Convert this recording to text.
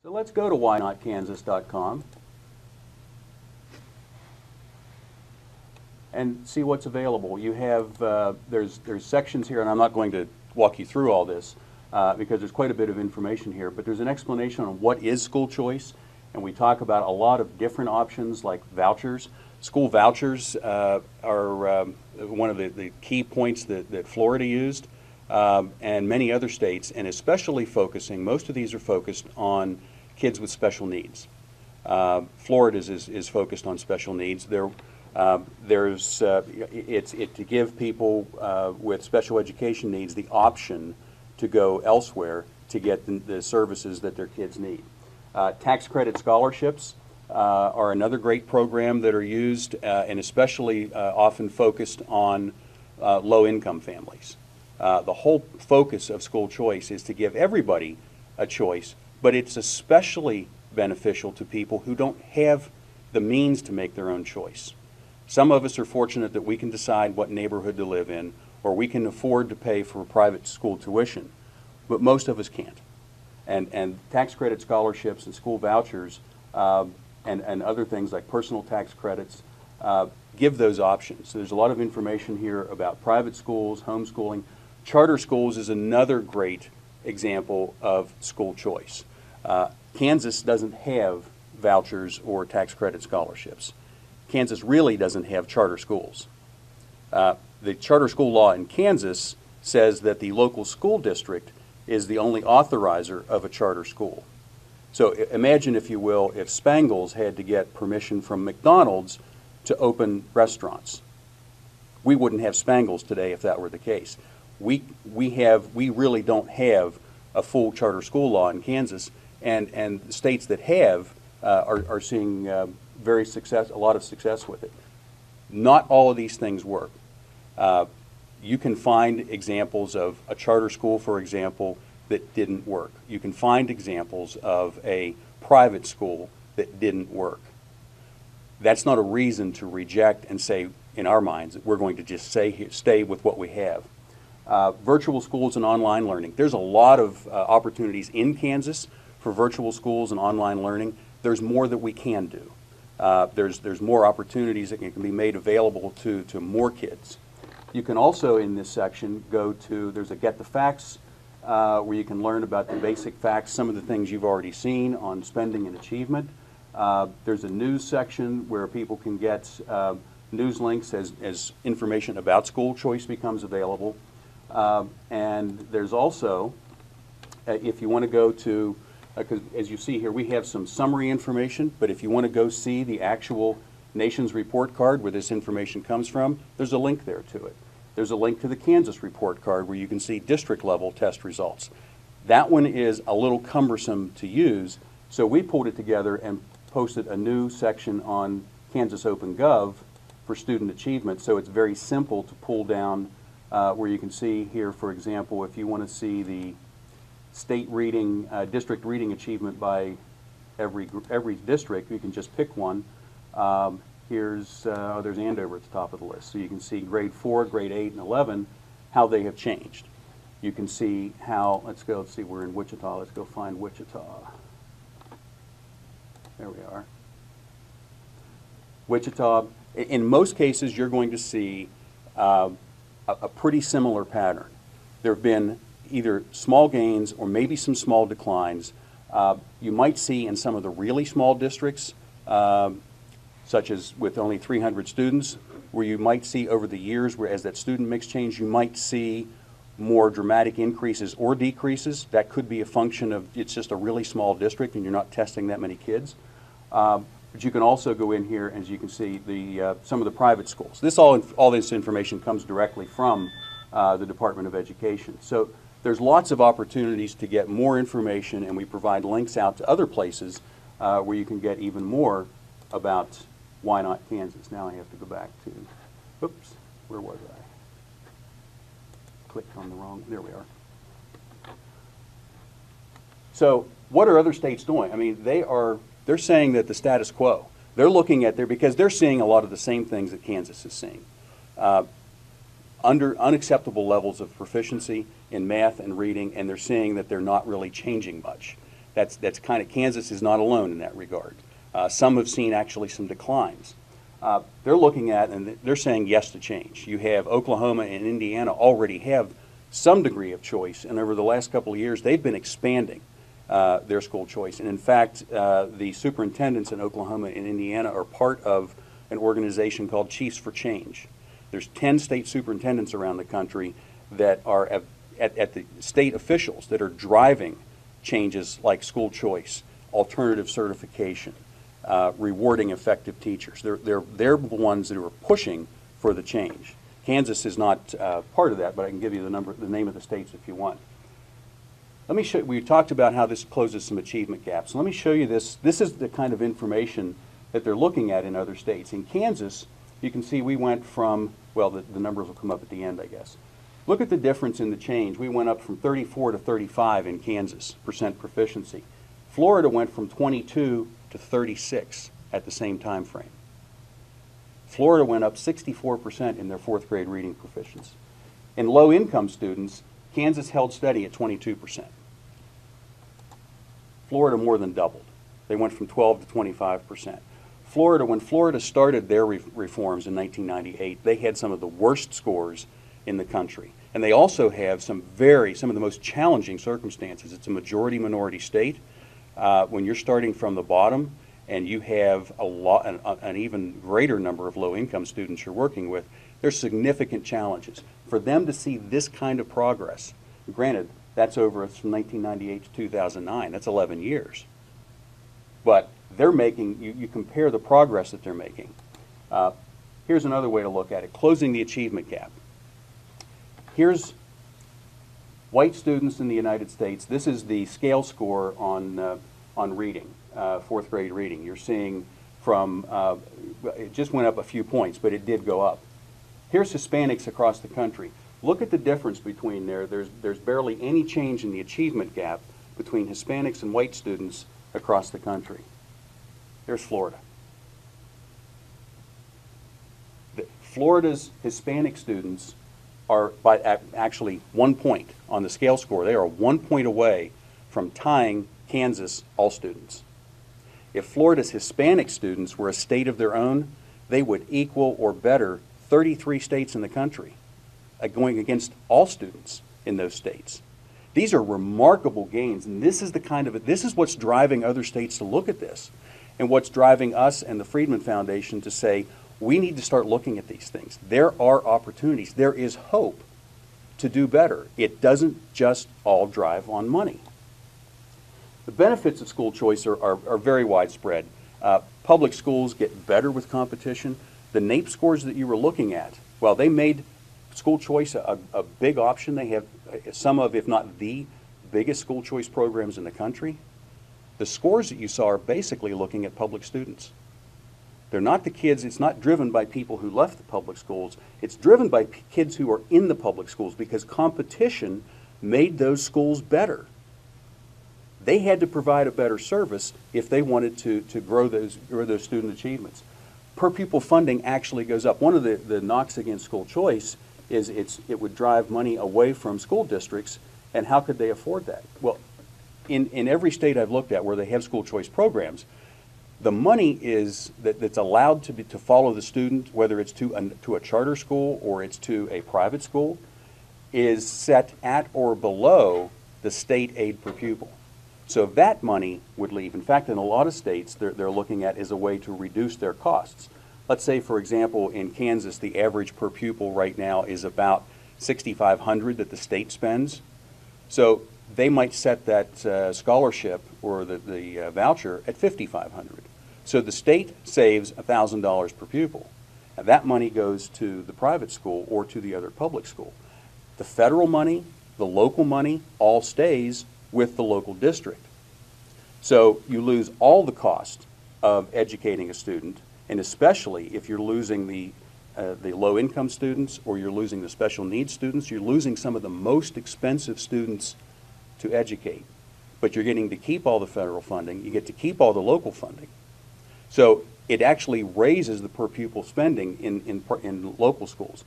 So let's go to whynotkansas.com and see what's available. You have, there's sections here, and I'm not going to walk you through all this because there's quite a bit of information here, but there's an explanation on what is school choice, and we talk about a lot of different options like vouchers. School vouchers are one of the key points that Florida used, and many other states, and especially focusing, most of these are focused on kids with special needs. Florida is focused on special needs. It's to give people with special education needs the option to go elsewhere to get the services that their kids need. Tax credit scholarships are another great program that are used and especially often focused on low-income families. The whole focus of school choice is to give everybody a choice, but it's especially beneficial to people who don't have the means to make their own choice. Some of us are fortunate that we can decide what neighborhood to live in, or we can afford to pay for private school tuition, but most of us can't. And tax credit scholarships and school vouchers and other things like personal tax credits give those options. So there's a lot of information here about private schools, homeschooling. Charter schools is another great example of school choice. Kansas doesn't have vouchers or tax credit scholarships. Kansas really doesn't have charter schools. The charter school law in Kansas says that the local school district is the only authorizer of a charter school. So imagine, if you will, if Spangles had to get permission from McDonald's to open restaurants. We wouldn't have Spangles today if that were the case. We really don't have a full charter school law in Kansas, and states that have are seeing a lot of success with it. Not all of these things work. You can find examples of a charter school, for example, that didn't work. You can find examples of a private school that didn't work. That's not a reason to reject and say, in our minds, that we're going to just stay with what we have. Virtual schools and online learning. There's a lot of opportunities in Kansas for virtual schools and online learning. There's more that we can do. There's more opportunities that can be made available to more kids. You can also, in this section, go to, there's a Get the Facts where you can learn about the basic facts, some of the things you've already seen on spending and achievement. There's a news section where people can get news links as information about school choice becomes available. And there's also, if you want to go to, because as you see here, we have some summary information, but if you want to go see the actual Nation's report card where this information comes from, there's a link there to it. There's a link to the Kansas report card where you can see district level test results. That one is a little cumbersome to use, so we pulled it together and posted a new section on Kansas OpenGov for student achievement, so it's very simple to pull down where you can see here, for example, if you want to see the state reading, district reading achievement by every district, you can just pick one. There's Andover at the top of the list. So you can see grade 4, grade 8, and 11, how they have changed. You can see how, let's see, we're in Wichita. Let's go find Wichita. There we are. Wichita, in most cases, you're going to see a pretty similar pattern. There have been either small gains or maybe some small declines. You might see in some of the really small districts, such as with only 300 students, where you might see over the years, where as that student mix change, you might see more dramatic increases or decreases. That could be a function of it's just a really small district and you're not testing that many kids. But you can also go in here, as you can see, some of the private schools. All this information comes directly from the Department of Education. So there's lots of opportunities to get more information, and we provide links out to other places where you can get even more about Why Not Kansas. Now I have to go back to, oops, where was I? Clicked on the wrong, there we are. So what are other states doing? I mean, they're saying that the status quo. They're looking at because they're seeing a lot of the same things that Kansas is seeing. Under unacceptable levels of proficiency in math and reading, and they're seeing that they're not really changing much. That's kind of, Kansas is not alone in that regard. Some have seen actually some declines. They're looking at, and they're saying yes to change. You have Oklahoma and Indiana already have some degree of choice, and over the last couple of years, they've been expanding their school choice. And in fact, the superintendents in Oklahoma and Indiana are part of an organization called Chiefs for Change. There's 10 state superintendents around the country that are at the state officials that are driving changes like school choice, alternative certification, rewarding effective teachers. They're the ones that are pushing for the change. Kansas is not part of that, but I can give you the name of the states if you want. Let me show. We talked about how this closes some achievement gaps. Let me show you this. This is the kind of information that they're looking at in other states. In Kansas, you can see we went from, well, the numbers will come up at the end, I guess. Look at the difference in the change. We went up from 34 to 35 in Kansas, percent proficiency. Florida went from 22 to 36 at the same time frame. Florida went up 64% in their fourth grade reading proficiency. In low-income students, Kansas held steady at 22%. Florida more than doubled. They went from 12 to 25%. Florida, when Florida started their reforms in 1998, they had some of the worst scores in the country. And they also have some of the most challenging circumstances. It's a majority-minority state. When you're starting from the bottom and you have an even greater number of low-income students you're working with, there's significant challenges. For them to see this kind of progress, granted, that's from 1998 to 2009, that's 11 years. But they're making, you compare the progress that they're making. Here's another way to look at it, closing the achievement gap. Here's white students in the United States. This is the scale score on reading, fourth grade reading. You're seeing from, it just went up a few points, but it did go up. Here's Hispanics across the country. Look at the difference between there. There's barely any change in the achievement gap between Hispanics and white students across the country. There's Florida. Florida's Hispanic students are actually 1 point on the scale score. They are 1 point away from tying Kansas all students. If Florida's Hispanic students were a state of their own, they would equal or better 33 states in the country, going against all students in those states. These are remarkable gains, and this is what's driving other states to look at this, and what's driving us and the Friedman Foundation to say, we need to start looking at these things. There are opportunities. There is hope to do better. It doesn't just all drive on money. The benefits of school choice are very widespread. Public schools get better with competition. The NAEP scores that you were looking at, well, they made school choice a big option. They have some of, if not the biggest school choice programs in the country. The scores that you saw are basically looking at public students. They're not the kids, it's not driven by people who left the public schools. It's driven by kids who are in the public schools because competition made those schools better. They had to provide a better service if they wanted to grow those student achievements. Per pupil funding actually goes up. One of the knocks against school choice is it would drive money away from school districts, and how could they afford that? Well, in every state I've looked at where they have school choice programs, the money that's allowed to follow the student, whether it's to a charter school or it's to a private school, is set at or below the state aid per pupil. So that money would leave. In fact, in a lot of states, they're looking at as a way to reduce their costs. Let's say, for example, in Kansas, the average per pupil right now is about $6,500 that the state spends. So they might set that scholarship or the voucher at $5,500. So the state saves $1,000 per pupil. Now that money goes to the private school or to the other public school. The federal money, the local money, all stays with the local district. So you lose all the cost of educating a student, and especially if you're losing the low-income students or you're losing the special needs students, you're losing some of the most expensive students to educate. But you're getting to keep all the federal funding, you get to keep all the local funding. So it actually raises the per pupil spending in local schools.